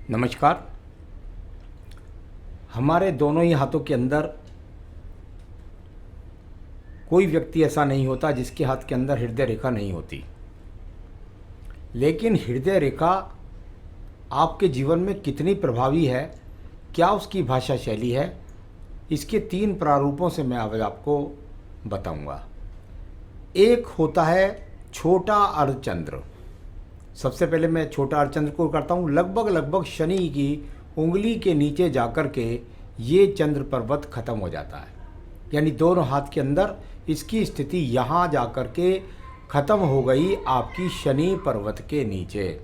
नमस्कार। हमारे दोनों ही हाथों के अंदर कोई व्यक्ति ऐसा नहीं होता जिसके हाथ के अंदर हृदय रेखा नहीं होती। लेकिन हृदय रेखा आपके जीवन में कितनी प्रभावी है, क्या उसकी भाषा शैली है, इसके 3 प्रारूपों से मैं आज आपको बताऊंगा। एक होता है छोटा अर्धचंद्र। सबसे पहले मैं छोटा अर्धचंद्र को करता हूँ। लगभग शनि की उंगली के नीचे जाकर के ये चंद्र पर्वत खत्म हो जाता है, यानी दोनों हाथ के अंदर इसकी स्थिति यहाँ जाकर के खत्म हो गई आपकी शनि पर्वत के नीचे।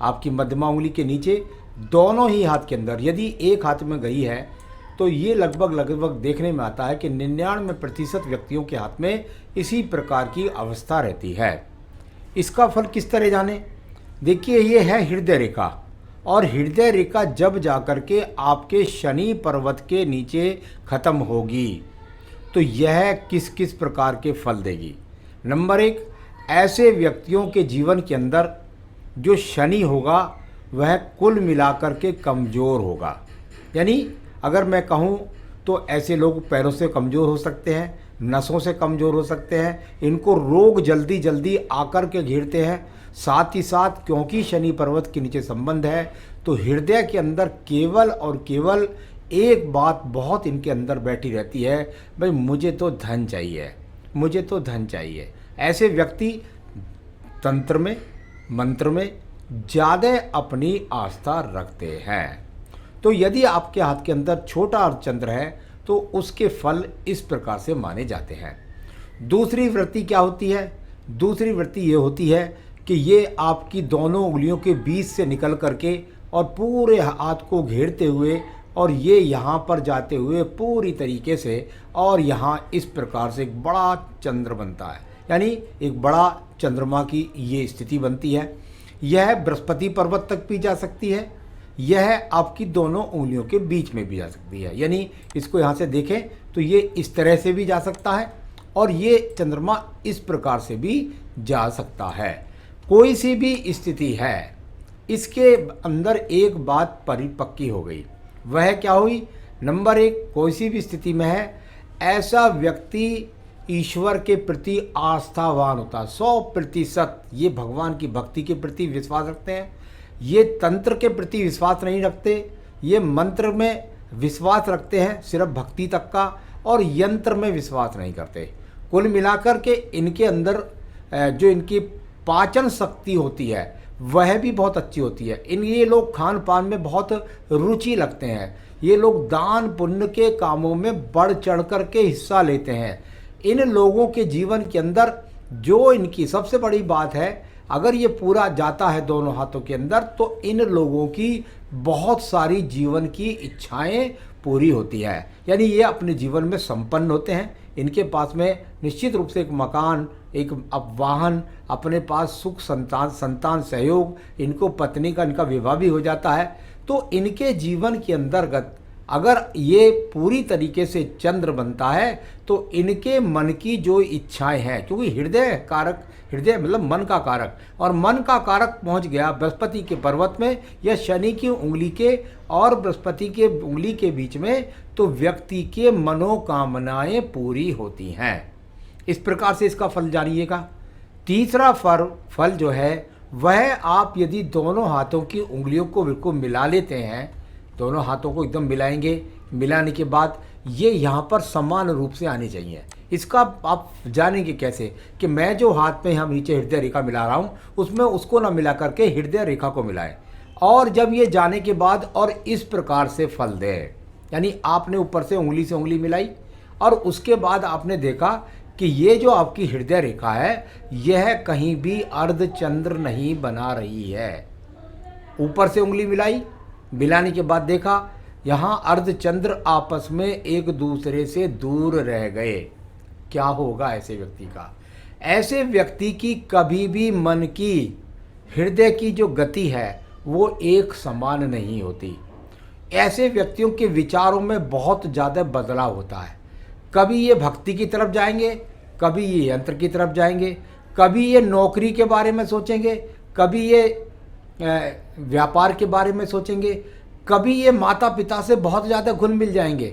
आपकी मध्यमा उंगली के नीचे दोनों ही हाथ के अंदर यदि एक हाथ में गई है तो ये लगभग देखने में आता है कि 99% व्यक्तियों के हाथ में इसी प्रकार की अवस्था रहती है। इसका फल किस तरह जाने? देखिए, ये है हृदय रेखा, और हृदय रेखा जब जाकर के आपके शनि पर्वत के नीचे खत्म होगी तो यह किस किस प्रकार के फल देगी। नंबर 1, ऐसे व्यक्तियों के जीवन के अंदर जो शनि होगा वह कुल मिलाकर के कमज़ोर होगा। यानी अगर मैं कहूँ तो ऐसे लोग पैरों से कमज़ोर हो सकते हैं, नसों से कमज़ोर हो सकते हैं, इनको रोग जल्दी आकर के घेरते हैं। साथ ही साथ क्योंकि शनि पर्वत के नीचे संबंध है तो हृदय के अंदर केवल और केवल एक बात बहुत इनके अंदर बैठी रहती है, भाई मुझे तो धन चाहिए, मुझे तो धन चाहिए। ऐसे व्यक्ति तंत्र में, मंत्र में ज़्यादा अपनी आस्था रखते हैं। तो यदि आपके हाथ के अंदर छोटा अर्धचंद्र है तो उसके फल इस प्रकार से माने जाते हैं। दूसरी वृत्ति क्या होती है? दूसरी वृत्ति ये होती है कि ये आपकी दोनों उंगलियों के बीच से निकल करके और पूरे हाथ को घेरते हुए और ये यहाँ पर जाते हुए पूरी तरीके से, और यहाँ इस प्रकार से एक बड़ा चंद्र बनता है, यानी एक बड़ा चंद्रमा की ये स्थिति बनती है। यह बृहस्पति पर्वत तक भी जा सकती है, यह आपकी दोनों उंगलियों के बीच में भी जा सकती है। यानी इसको यहाँ से देखें तो ये इस तरह से भी जा सकता है और ये चंद्रमा इस प्रकार से भी जा सकता है। कोई सी भी स्थिति है, इसके अंदर एक बात परिपक्की हो गई। वह क्या हुई? नंबर 1, कोई सी भी स्थिति में है, ऐसा व्यक्ति ईश्वर के प्रति आस्थावान होता है। 100% ये भगवान की भक्ति के प्रति विश्वास रखते हैं, ये तंत्र के प्रति विश्वास नहीं रखते, ये मंत्र में विश्वास रखते हैं सिर्फ भक्ति तक का, और यंत्र में विश्वास नहीं करते। कुल मिलाकर के इनके अंदर जो इनकी पाचन शक्ति होती है वह भी बहुत अच्छी होती है। ये लोग खान पान में बहुत रुचि लगते हैं, ये लोग दान पुण्य के कामों में बढ़ चढ़ कर के हिस्सा लेते हैं। इन लोगों के जीवन के अंदर जो इनकी सबसे बड़ी बात है, अगर ये पूरा जाता है दोनों हाथों के अंदर तो इन लोगों की बहुत सारी जीवन की इच्छाएं पूरी होती है। यानी ये अपने जीवन में संपन्न होते हैं। इनके पास में निश्चित रूप से एक मकान, एक वाहन, अपने पास सुख, संतान सहयोग, इनको पत्नी का इनका विवाह भी हो जाता है। तो इनके जीवन के अंतर्गत अगर ये पूरी तरीके से चंद्र बनता है तो इनके मन की जो इच्छाएं हैं, क्योंकि हृदय कारक, हृदय मतलब मन का कारक, और मन का कारक पहुंच गया बृहस्पति के पर्वत में या शनि की उंगली के और बृहस्पति के उंगली के बीच में, तो व्यक्ति के मनोकामनाएं पूरी होती हैं। इस प्रकार से इसका फल जानिएगा। तीसरा फल जो है वह, आप यदि दोनों हाथों की उंगलियों को बिल्कुल मिला लेते हैं, दोनों हाथों को एकदम मिलाएंगे, मिलाने के बाद ये यहाँ पर समान रूप से आने चाहिए। इसका आप जानेंगे कैसे कि मैं जो हाथ में हम नीचे हृदय रेखा मिला रहा हूँ उसमें उसको ना मिला करके हृदय रेखा को मिलाएं, और जब ये जाने के बाद और इस प्रकार से फल दे, यानी आपने ऊपर से उंगली मिलाई और उसके बाद आपने देखा कि ये जो आपकी हृदय रेखा है यह कहीं भी अर्धचंद्र नहीं बना रही है। ऊपर से उंगली मिलाई, मिलाने के बाद देखा यहाँ अर्धचंद्र आपस में एक दूसरे से दूर रह गए। क्या होगा ऐसे व्यक्ति का? ऐसे व्यक्ति की कभी भी मन की, हृदय की जो गति है वो एक समान नहीं होती। ऐसे व्यक्तियों के विचारों में बहुत ज़्यादा बदलाव होता है। कभी ये भक्ति की तरफ जाएंगे, कभी ये यंत्र की तरफ जाएंगे, कभी ये नौकरी के बारे में सोचेंगे, कभी ये व्यापार के बारे में सोचेंगे, कभी ये माता पिता से बहुत ज़्यादा घुल मिल जाएंगे,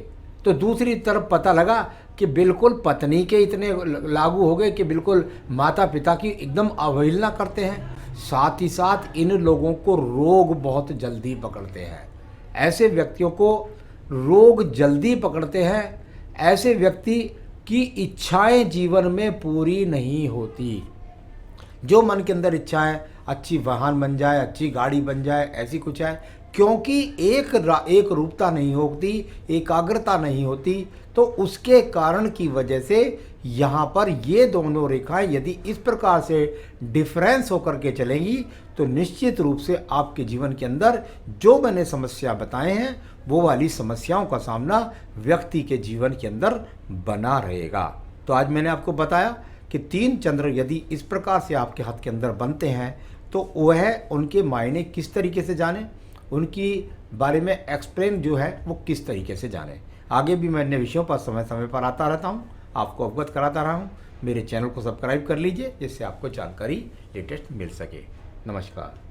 तो दूसरी तरफ पता लगा कि बिल्कुल पत्नी के इतने लागू हो गए कि बिल्कुल माता पिता की एकदम अवहेलना करते हैं। साथ ही साथ इन लोगों को रोग बहुत जल्दी पकड़ते हैं। ऐसे व्यक्तियों को रोग जल्दी पकड़ते हैं। ऐसे व्यक्ति की इच्छाएं जीवन में पूरी नहीं होती। जो मन के अंदर इच्छा है, अच्छी वाहन बन जाए, अच्छी गाड़ी बन जाए, ऐसी कुछ है, क्योंकि एक रूपता नहीं होती, एकाग्रता नहीं होती, तो उसके कारण की वजह से यहाँ पर ये दोनों रेखाएं यदि इस प्रकार से डिफरेंस होकर के चलेंगी तो निश्चित रूप से आपके जीवन के अंदर जो मैंने समस्या बताए हैं वो वाली समस्याओं का सामना व्यक्ति के जीवन के अंदर बना रहेगा। तो आज मैंने आपको बताया कि 3 चंद्र यदि इस प्रकार से आपके हाथ के अंदर बनते हैं तो वह उनके मायने किस तरीके से जाने, उनकी बारे में एक्सप्लेन जो है वो किस तरीके से जाने। आगे भी मैं अन्य विषयों पर समय समय पर आता रहता हूँ, आपको अवगत कराता रहा हूँ। मेरे चैनल को सब्सक्राइब कर लीजिए जिससे आपको जानकारी लेटेस्ट मिल सके। नमस्कार।